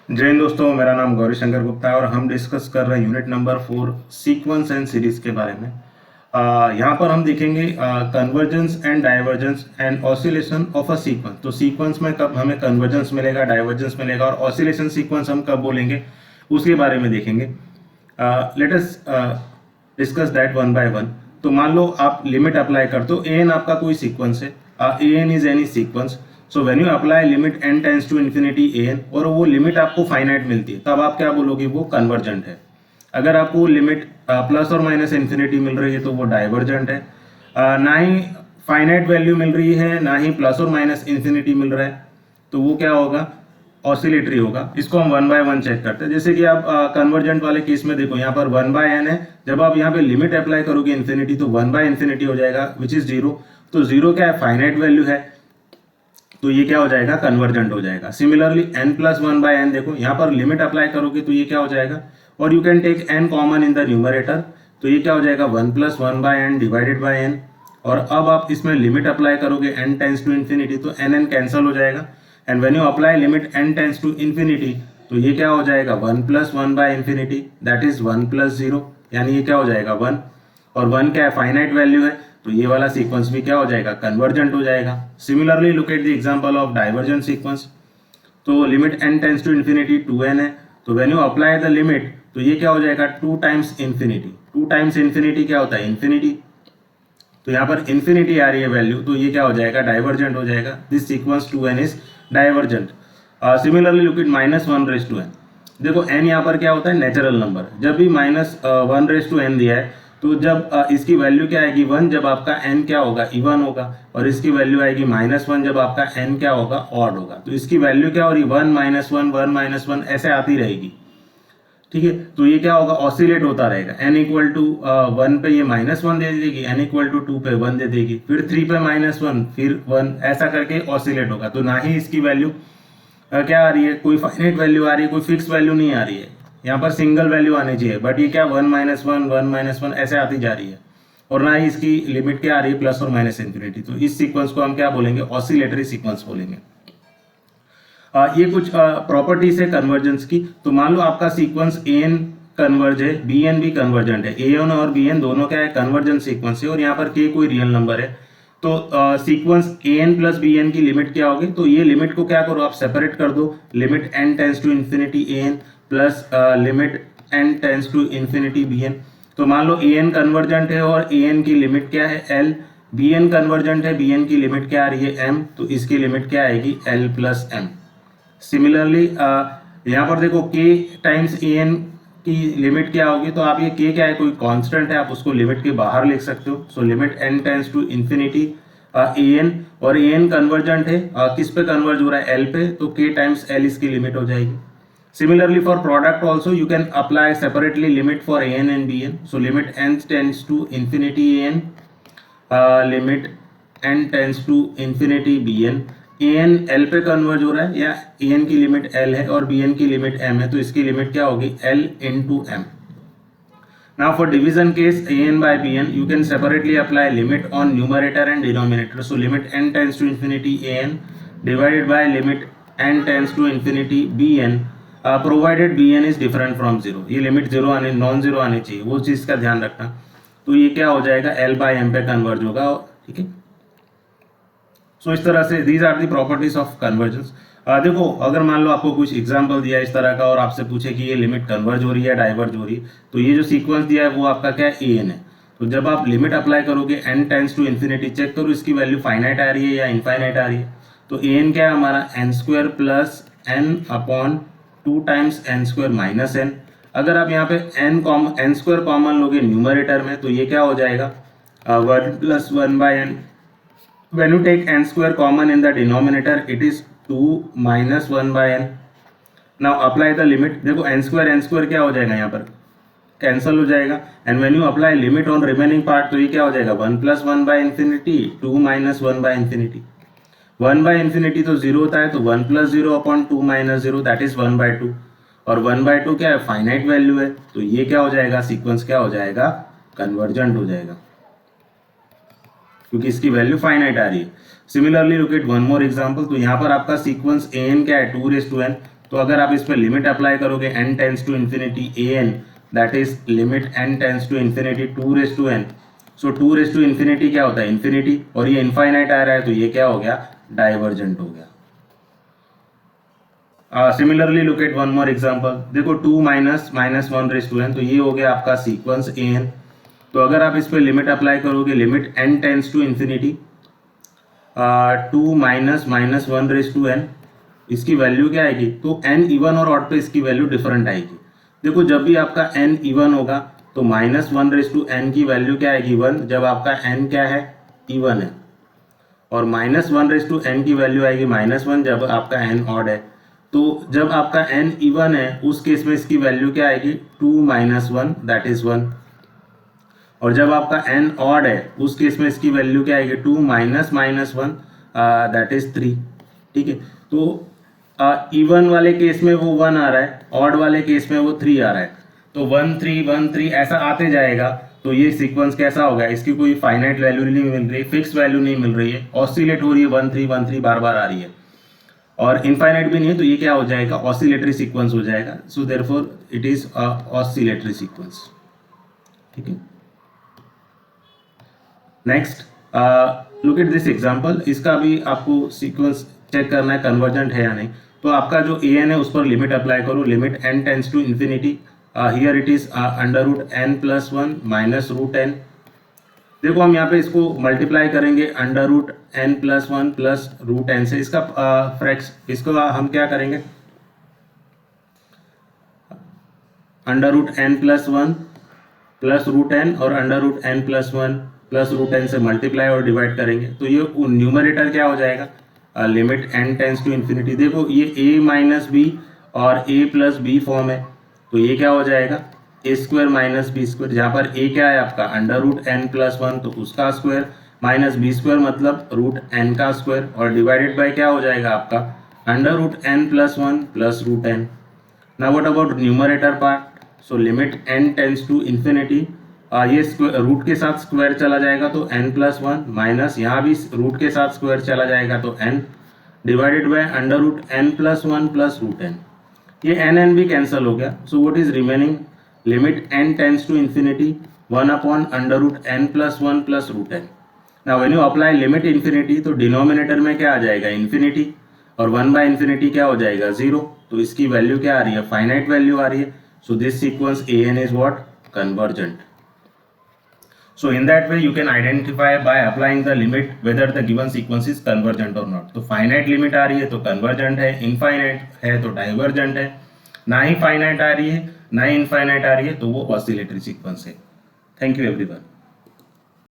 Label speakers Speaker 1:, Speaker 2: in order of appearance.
Speaker 1: जय हिंद दोस्तों, मेरा नाम गौरी शंकर गुप्ता है और हम डिस्कस कर रहे हैं unit number 4 sequence and series के बारे में। यहाँ पर हम देखेंगे convergence and divergence and oscillation of a sequence. तो सीक्वेंस में कब हमें कन्वर्जेंस मिलेगा, डाइवर्जेंस मिलेगा और ऑसिलेशन सीक्वेंस हम कब बोलेंगे उसके बारे में देखेंगे। Let us discuss that one by one. तो मान लो आप लिमिट अप्लाई करते हो, ए एन आपका कोई सीक्वेंस है, A N is any sequence. So when you apply limit n tends to infinity A N और वो लिमिट आपको फाइनाइट मिलती है, तब आप क्या बोलोगे, वो कन्वर्जेंट है। अगर आपको लिमिट प्लस और माइनस इन्फिनिटी मिल रही है तो वो डाइवर्जेंट है। ना ही फाइनाइट वैल्यू मिल रही है, ना ही प्लस और माइनस इन्फिनिटी मिल रहा है, तो वो क्या होगा, ऑसिलेटरी होगा। इसको हम वन बाय वन चेक करते हैं। जैसे कि आप कन्वर्जेंट वाले केस में देखो, यहाँ पर वन बाय एन है, जब आप यहाँ पे लिमिट अप्लाई करोगे इन्फिनिटी तो वन बाय इन्फिनिटी हो जाएगा विच इज जीरो। तो जीरो क्या है, फाइनाइट वैल्यू है, तो ये क्या हो जाएगा, कन्वर्जेंट हो जाएगा। Similarly n plus one by n, देखो यहाँ पर लिमिट अप्लाई करोगे तो ये क्या हो जाएगा, और you can take n common in the numerator, तो ये क्या हो जाएगा, one plus one by n divided by n. और अब आप इसमें लिमिट अप्लाई करोगे n टेंस टू इन्फिनिटी, तो n कैंसिल हो जाएगा। And when you apply limit n tends to infinity, तो ये क्या हो जाएगा, one plus one by infinity, that is one plus zero, यानी ये क्या हो जाएगा, वन। और वन क्या है, फाइनाइट वैल्यू है, तो ये वाला सीक्वेंस भी क्या हो जाएगा, कन्वर्जेंट हो जाएगा। Similarly look at the example of divergent sequence. तो limit n tends to infinity 2n है, तो when you apply the limit, तो ये क्या हो जाएगा, two times infinity. Two times infinity क्या होता है, इन्फिनिटी, तो यहाँ पर इन्फिनिटी आ रही है वैल्यू, तो ये क्या हो जाएगा, डाइवर्जेंट हो जाएगा। This sequence 2n is divergent. Similarly look at minus one raise to n. देखो n यहाँ पर क्या होता है, नेचुरल नंबर। जब भी minus one raise to n दिया है, तो जब इसकी वैल्यू क्या आएगी, वन, जब आपका n क्या होगा, इवन होगा। और इसकी वैल्यू आएगी माइनस वन, जब आपका n क्या होगा, ऑड होगा। तो इसकी वैल्यू क्या हो रही है, वन माइनस वन ऐसे आती रहेगी, ठीक है। तो ये क्या होगा, ऑसिलेट होता रहेगा। n इक्वल टू वन पे ये माइनस वन दे देगी, n इक्वल टू टू पे वन दे देगी, फिर थ्री पे माइनस वन, फिर वन, ऐसा करके ऑसिलेट होगा। तो ना ही इसकी वैल्यू क्या आ रही है, कोई फाइनाइट वैल्यू आ रही है, कोई फिक्स वैल्यू नहीं आ रही है। यहाँ पर सिंगल वैल्यू आनी चाहिए, बट ये क्या, वन माइनस वन ऐसे आती जा रही है। और ना ही इसकी लिमिट क्या आ रही है, प्लस और माइनस इन्फिनिटी। तो इस सीक्वेंस को हम क्या बोलेंगे, ऑसिलेटरी सीक्वेंस बोलेंगे। ये कुछ प्रॉपर्टीज है कन्वर्जेंस की। तो मान लो आपका सीक्वेंस ए एन कन्वर्ज है, बी एन भी कन्वर्जेंट है। ए एन और बी एन दोनों क्या है, कन्वर्जेंट सीक्वेंस है, और यहाँ पर के कोई रियल नंबर है। तो सीक्वेंस ए एन प्लस बी एन की लिमिट क्या होगी, तो ये लिमिट को क्या करो, आप सेपरेट कर दो। Limit n tends to infinity A n plus limit n tends to infinity b n. तो मान लो ए एन कन्वर्जेंट है और ए एन की लिमिट क्या है, एल। बी एन कन्वर्जेंट है, बी एन की लिमिट क्या आ रही है, एम, तो इसकी लिमिट क्या आएगी, एल प्लस एम। सिमिलरली यहाँ पर देखो k टाइम्स ए एन की लिमिट क्या होगी, तो आप ये k क्या है, कोई कांस्टेंट है, आप उसको लिमिट के बाहर लिख सकते हो। So limit n tends to infinity A N, और ए एन कन्वर्जेंट है, किस पे कन्वर्ज हो रहा है, l पे, तो k टाइम्स l इसकी लिमिट हो जाएगी। Similarly for product also you can apply separately limit for an and bn. So limit n tends to infinity an, limit n tends to infinity bn। an l पे converge हो रहा है, या an की limit l है और bn की limit m है, तो इसकी लिमिट क्या होगी, l into m। Now for division case an by bn, you can separately apply limit on numerator and denominator. So limit n tends to infinity an divided by limit n tends to infinity bn, provided b n is different from zero. ये limit zero आने, non zero आनी चाहिए, वो चीज़ का ध्यान रखना। तो ये क्या हो जाएगा, एल बाई एम पे कन्वर्ज होगा, ठीक है। सो इस तरह से these are the properties of convergence. देखो, अगर मान लो आपको कुछ एग्जांपल दिया इस तरह का और आपसे पूछे कि ये लिमिट कन्वर्ज हो रही है, डाइवर्ज हो रही है, तो ये जो सीक्वेंस दिया है वो आपका क्या है, ए एन है। तो जब आप लिमिट अप्लाई करोगे n tends to infinity, check करो इसकी वैल्यू फाइनाइट आ रही है या इनफाइनाइट आ रही है। तो ए एन क्या है हमारा, n square plus n upon two times n square minus n. अगर आप यहाँ पे एन स्क्वायर कॉमन लोगे न्यूमरेटर में, तो ये क्या हो जाएगा, one plus one by n. When you take n square common in the denominator, it is two minus one by n. Now apply the limit, देखो एन स्क्वायर क्या हो जाएगा, यहाँ पर कैंसल हो जाएगा। And when you apply limit on remaining part, तो ये क्या हो जाएगा, one plus one by infinity, two minus one by infinity. One by infinity तो जीरो होता है, तो one plus zero upon two minus zero, that is one by two. और वन बाय टू क्या है, फाइनाइट वैल्यू है, तो ये क्या हो जाएगा, सीक्वेंस क्या हो जाएगा, कन्वर्जेंट हो जाएगा, क्योंकि इसकी वैल्यू फाइनाइट आ रही है। Similarly look eight one more example. तो यहाँ पर आपका सीक्वेंस ए एन क्या है, टू रेस टू एन। तो अगर आप इस पर लिमिट अप्लाई करोगे n tends to infinity an, that is limit n tends to infinity 2n, so 2 infinity क्या होता है, इन्फिनिटी, और ये इनफाइनाइट आ रहा है तो ये क्या हो गया, डाइवर्जेंट हो गया। Similarly look eight one more example, देखो 2 माइनस माइनस 1n, तो ये हो गया आपका सीक्वेंस an। तो अगर आप इस पर लिमिट अप्लाई करोगे, limit n tends to infinity 2 minus minus 1n, इसकी वैल्यू क्या आएगी, तो n इवन और ऑड पे इसकी वैल्यू डिफरेंट आएगी। देखो जब भी आपका n इवन होगा तो माइनस 1n की वैल्यू क्या आएगी, 1, जब आपका n क्या है, इवन है, और माइनस 1n की वैल्यू आएगी -1 जब आपका n ऑड है। तो जब आपका n इवन है उस केस में इसकी वैल्यू क्या आएगी, 2 माइनस 1 दैट इज 1, और जब आपका n ऑड है उस केस में इसकी वैल्यू क्या आएगी, 2 माइनस माइनस 1 दैट इज 3। ठीक है, तो इवन वाले केस में वो 1 आ रहा है, ऑड वाले केस में वो 3 आ रहा है, तो 1 3 1 3 ऐसा आते जाएगा। तो ये सीक्वेंस कैसा होगा, इसकी कोई फाइनाइट वैल्यू नहीं मिल रही, फिक्स वैल्यू नहीं मिल रही है, ऑसिलेट हो रही है, 1 3 1 3 बार बार आ रही है, और इनफाइनाइट भी नहीं है, तो ये क्या हो जाएगा, ऑसिलेटरी सीक्वेंस हो जाएगा। So therefore it is oscillatory sequence. ठीक है, next look at this example, इसका भी आपको सीक्वेंस चेक करना है कन्वर्जेंट है या नहीं। तो आपका जो an है उस पर लिमिट अप्लाई करो, limit n tends to infinity, here it is under root n plus 1 minus root n। देखो हम यहाँ पे इसको मल्टीप्लाई करेंगे under root n plus 1 plus root n से, इसका फ्रैक्स इसको हम क्या करेंगे, under root n plus 1 plus root n और under root n plus 1 plus root n से मल्टीप्लाई और डिवाइड करेंगे, तो ये न्यूमरेटर क्या हो जाएगा, limit n tends to infinity. देखो ये a माइनस बी और a प्लस बी फॉर्म है, तो ये क्या हो जाएगा, a square minus b square, जहाँ पर a क्या है आपका अंडर रूट n प्लस 1 तो उसका स्क्वायर, माइनस बी स्क्वायर मतलब रूट n का स्क्वायर, और डिवाइडेड बाय क्या हो जाएगा आपका under root n plus 1 plus root n। Now what about numerator part, so limit n tends to infinity, ये रूट के साथ स्क्वायर चला जाएगा तो n प्लस 1 माइनस यहाँ भी रूट के साथ स्क्वायर चला जाएगा तो n, divided by under root n plus 1 plus root n। ये n भी कैंसिल हो गया, so what is remaining, limit n tends to infinity 1 upon under root n plus 1 plus root n। Now when you apply limit infinity तो denominator में क्या आ जाएगा, infinity, और 1 by infinity क्या हो जाएगा, 0, तो इसकी वैल्यू क्या आ रही है, फाइनाइट वैल्यू आ रही है। So this sequence an is what, convergent. So in that way you can identify by applying the limit whether the given sequence is convergent or not. तो finite limit आ रही है तो convergent है, infinite है तो divergent है, ना ही finite आ रही है ना ही infinite आ रही है तो वो oscillatory sequence है। Thank you everyone.